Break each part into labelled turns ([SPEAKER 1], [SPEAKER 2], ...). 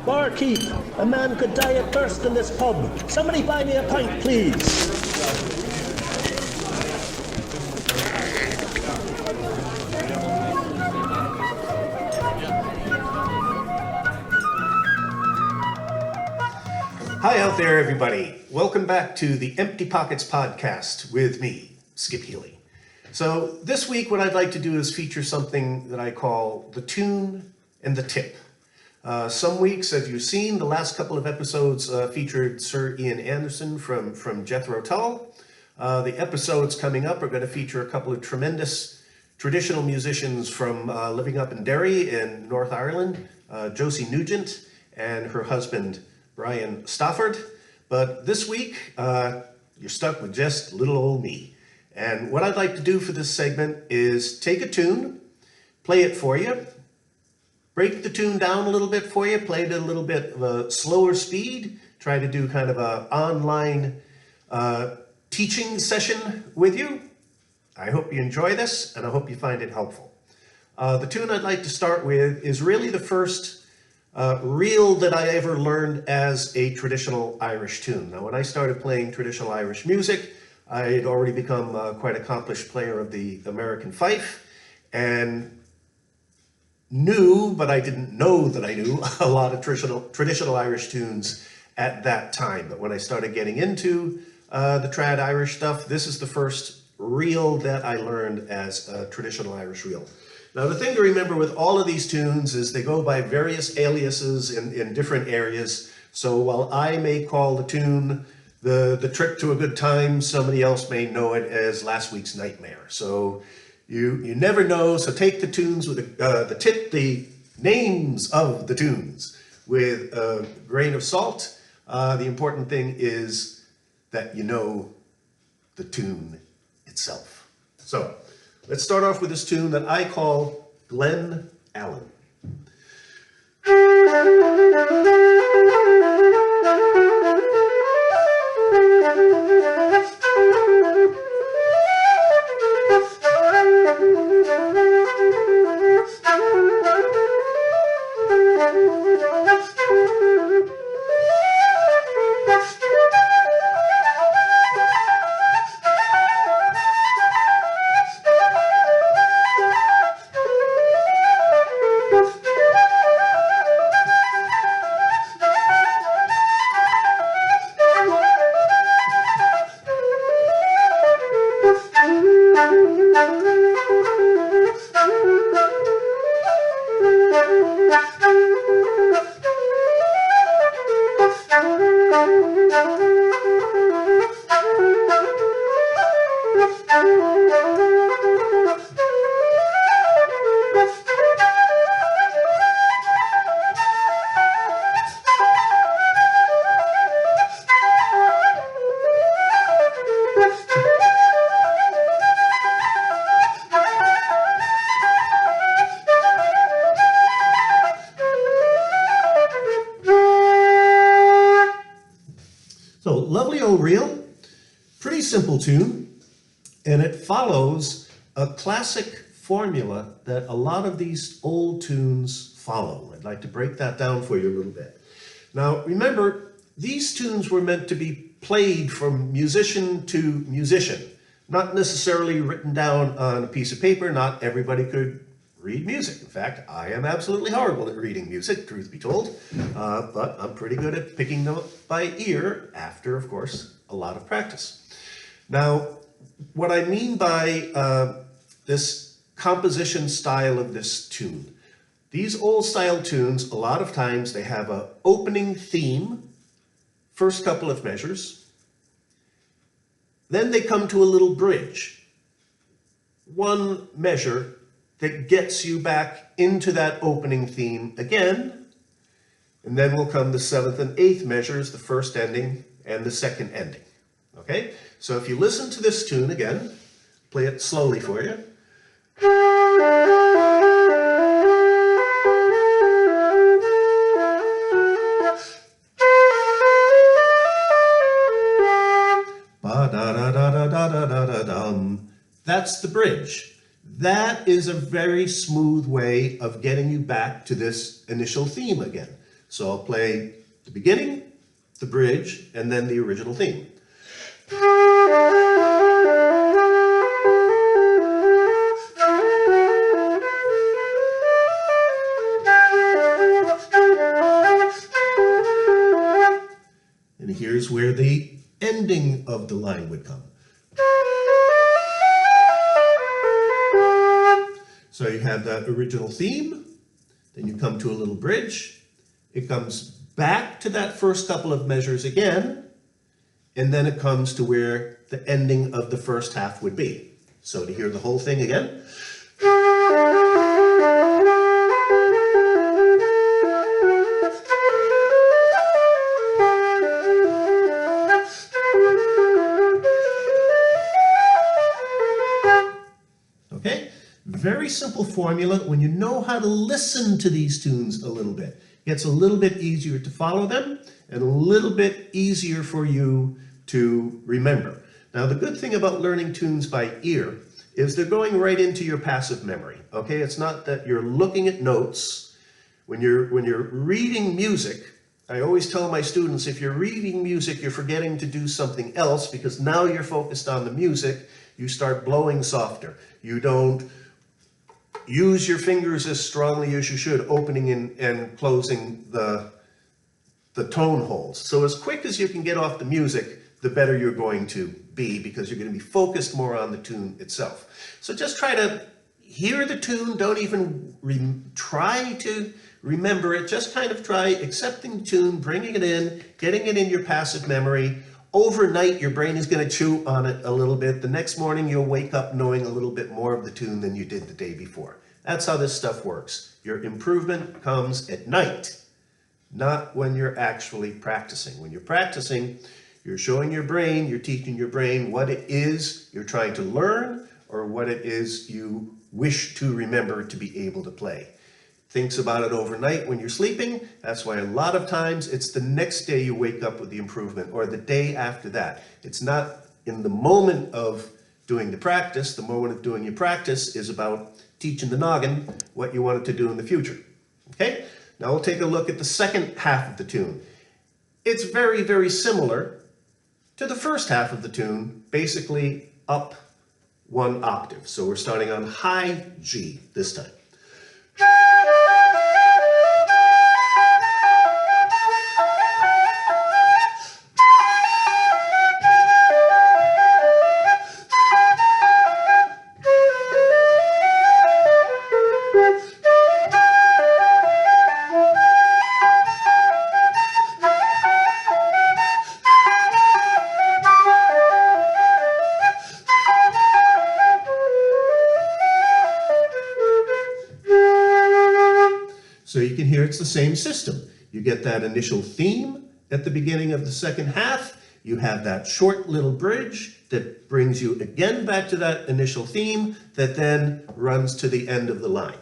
[SPEAKER 1] Barkeep, a man could die of thirst in this pub. Somebody buy me a pint, please.
[SPEAKER 2] Hi out there, everybody. Welcome back to the Empty Pockets podcast with me, Skip Healy. So this week what I'd like to do is feature something that I call the tune and the tip. Some weeks, as you've seen, the last couple of episodes featured Sir Ian Anderson from Jethro Tull. The episodes coming up are going to feature a couple of tremendous traditional musicians from living up in Derry in North Ireland, Josie Nugent and her husband, Brian Stafford. But this week, you're stuck with just little old me. And what I'd like to do for this segment is take a tune, play it for you, break the tune down a little bit for you, play it at a little bit of a slower speed, try to do kind of an online teaching session with you. I hope you enjoy this, and I hope you find it helpful. The tune I'd like to start with is really the first reel that I ever learned as a traditional Irish tune. Now, when I started playing traditional Irish music, I had already become a quite accomplished player of the American fife, and knew, but I didn't know that I knew, a lot of traditional Irish tunes at that time. But when I started getting into the trad Irish stuff, this is the first reel that I learned as a traditional Irish reel. Now, the thing to remember with all of these tunes is they go by various aliases in different areas. So while I may call the tune the Trick to a Good Time, somebody else may know it as Last Week's Nightmare. So you never know. So take the tunes with the names of the tunes with a grain of salt. The important thing is that you know the tune itself. So let's start off with this tune that I call Glen Allen. So lovely old reel, pretty simple tune, and it follows a classic formula that a lot of these old tunes follow. I'd like to break that down for you a little bit. Now remember, these tunes were meant to be played from musician to musician, not necessarily written down on a piece of paper. Not everybody could read music. In fact, I am absolutely horrible at reading music, truth be told, but I'm pretty good at picking them up by ear after, of course, a lot of practice. Now, what I mean by this composition style of this tune, these old style tunes, a lot of times they have an opening theme, first couple of measures, then they come to a little bridge, one measure that gets you back into that opening theme again, and then will come the seventh and eighth measures, the first ending and the second ending. Okay, so if you listen to this tune again, play it slowly for you. That's the bridge. That is a very smooth way of getting you back to this initial theme again. So I'll play the beginning, the bridge, and then the original theme. And here's where the ending of the line would come. So you have that original theme, then you come to a little bridge, it comes back to that first couple of measures again, and then it comes to where the ending of the first half would be. So to hear the whole thing again. Okay, very simple formula. When you know how to listen to these tunes a little bit, it gets a little bit easier to follow them and a little bit easier for you to remember. Now, the good thing about learning tunes by ear is they're going right into your passive memory. Okay, it's not that you're looking at notes. When you're reading music, I always tell my students, if you're reading music, you're forgetting to do something else because now you're focused on the music. You start blowing softer. You don't use your fingers as strongly as you should, opening and closing the tone holes. So as quick as you can get off the music, the better you're going to be because you're going to be focused more on the tune itself. So just try to hear the tune. Don't even try to remember it. Just kind of try accepting the tune, bringing it in, getting it in your passive memory. Overnight, your brain is going to chew on it a little bit. The next morning, you'll wake up knowing a little bit more of the tune than you did the day before. That's how this stuff works. Your improvement comes at night, not when you're actually practicing. When you're practicing, you're showing your brain, you're teaching your brain what it is you're trying to learn or what it is you wish to remember to be able to play. Thinks about it overnight when you're sleeping. That's why a lot of times it's the next day you wake up with the improvement or the day after that. It's not in the moment of doing the practice. The moment of doing your practice is about teaching the noggin what you want it to do in the future. Okay? Now we'll take a look at the second half of the tune. It's very, very similar to the first half of the tune, basically up one octave. So we're starting on high G this time. So you can hear it's the same system. You get that initial theme at the beginning of the second half. You have that short little bridge that brings you again back to that initial theme that then runs to the end of the line.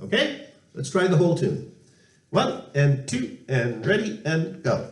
[SPEAKER 2] Okay, let's try the whole tune. 1 and 2 and ready and go.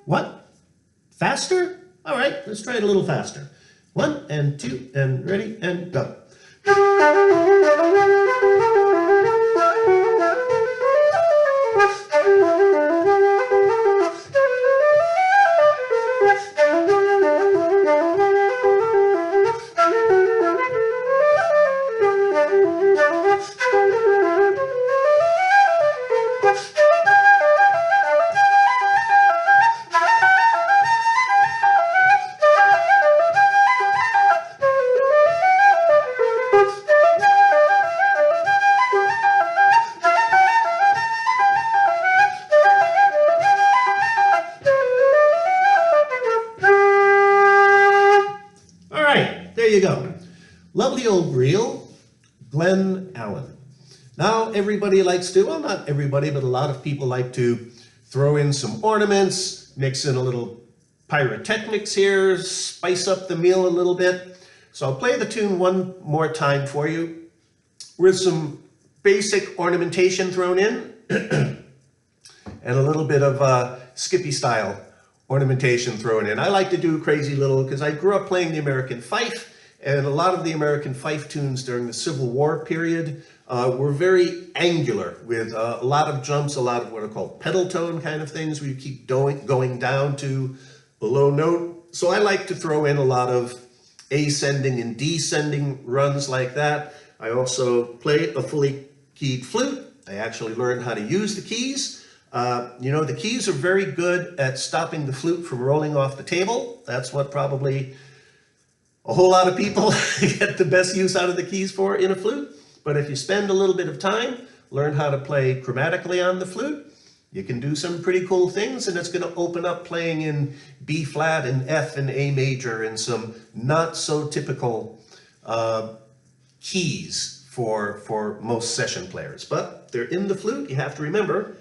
[SPEAKER 2] What? Faster? All right, let's try it a little faster. 1 and 2 and ready and go. you go. Lovely old reel, Glen Allen. Now everybody likes to, well, not everybody, but a lot of people like to throw in some ornaments, mix in a little pyrotechnics here, spice up the meal a little bit. So I'll play the tune one more time for you with some basic ornamentation thrown in and a little bit of Skippy style ornamentation thrown in. I like to do crazy little, because I grew up playing the American fife, and a lot of the American fife tunes during the Civil War period were very angular, with a lot of jumps, a lot of what are called pedal tone kind of things, where you keep going down to a low note. So I like to throw in a lot of ascending and descending runs like that. I also play a fully keyed flute. I actually learned how to use the keys. You know, the keys are very good at stopping the flute from rolling off the table. That's what probably a whole lot of people get the best use out of the keys for in a flute. But if you spend a little bit of time, learn how to play chromatically on the flute, you can do some pretty cool things, and it's going to open up playing in B flat and F and A major and some not so typical keys for most session players. But they're in the flute. You have to remember,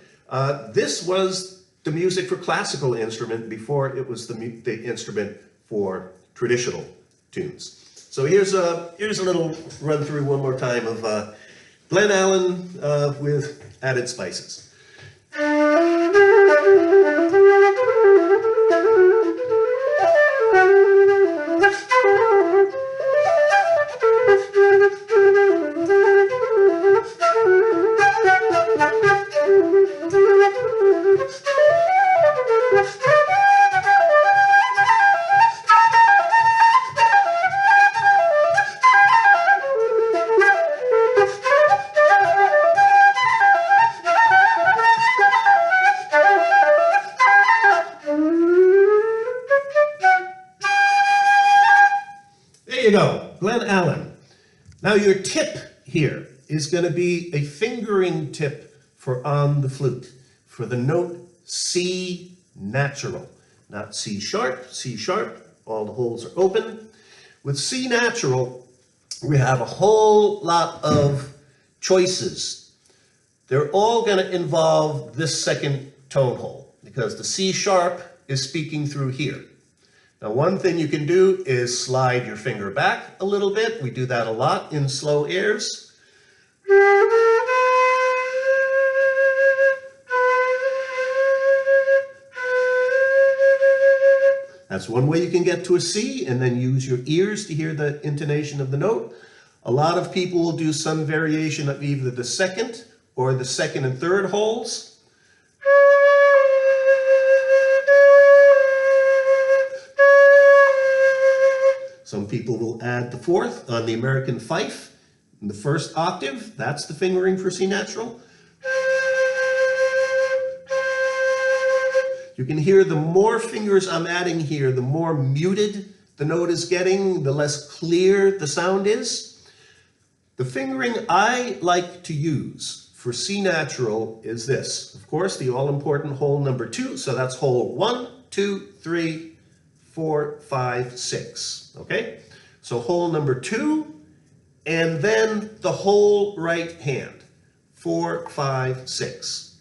[SPEAKER 2] this was the music for classical instrument before it was the instrument for traditional tunes. So here's a little run through one more time of Glen Allen with added spices. There you go, Glen Allen. Now your tip here is going to be a fingering tip for on the flute, for the note C natural, not C sharp, all the holes are open. With C natural, we have a whole lot of choices. They're all going to involve this second tone hole, because the C sharp is speaking through here. Now, one thing you can do is slide your finger back a little bit. We do that a lot in slow airs. That's one way you can get to a C, and then use your ears to hear the intonation of the note. A lot of people will do some variation of either the second or the second and third holes. Some people will add the fourth on the American fife in the first octave. That's the fingering for C natural. You can hear the more fingers I'm adding here, the more muted the note is getting, the less clear the sound is. The fingering I like to use for C natural is this. Of course, the all-important hole number 2. So that's hole 1, 2, 3, 4, 5, 6, okay? So hole number 2, and then the whole right hand, 4, 5, 6.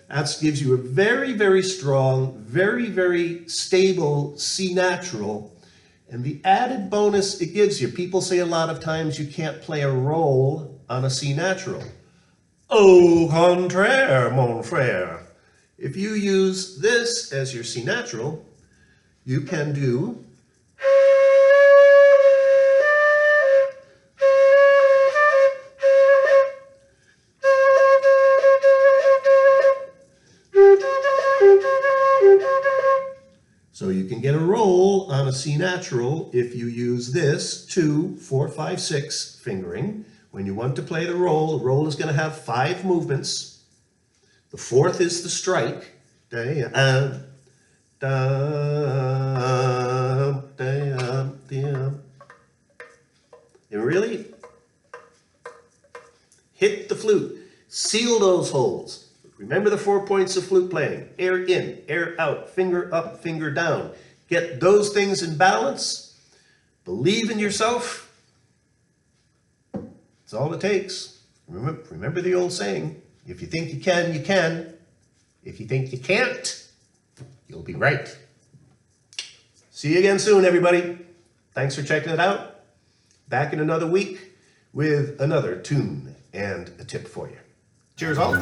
[SPEAKER 2] That gives you a very, very strong, very, very stable C natural. And the added bonus it gives you, people say a lot of times you can't play a roll on a C natural. Au contraire, mon frère. If you use this as your C natural, you can do so you can get a roll on a C natural if you use this 2, 4, 5, 6 fingering. When you want to play the roll is going to have 5 movements. The fourth is the strike. And really hit the flute. Seal those holes. Remember the 4 points of flute playing. Air in, air out, finger up, finger down. Get those things in balance. Believe in yourself. That's all it takes. Remember the old saying, if you think you can, you can. If you think you can't, you'll be right. See you again soon, everybody. Thanks for checking it out. Back in another week with another tune and a tip for you. Cheers all.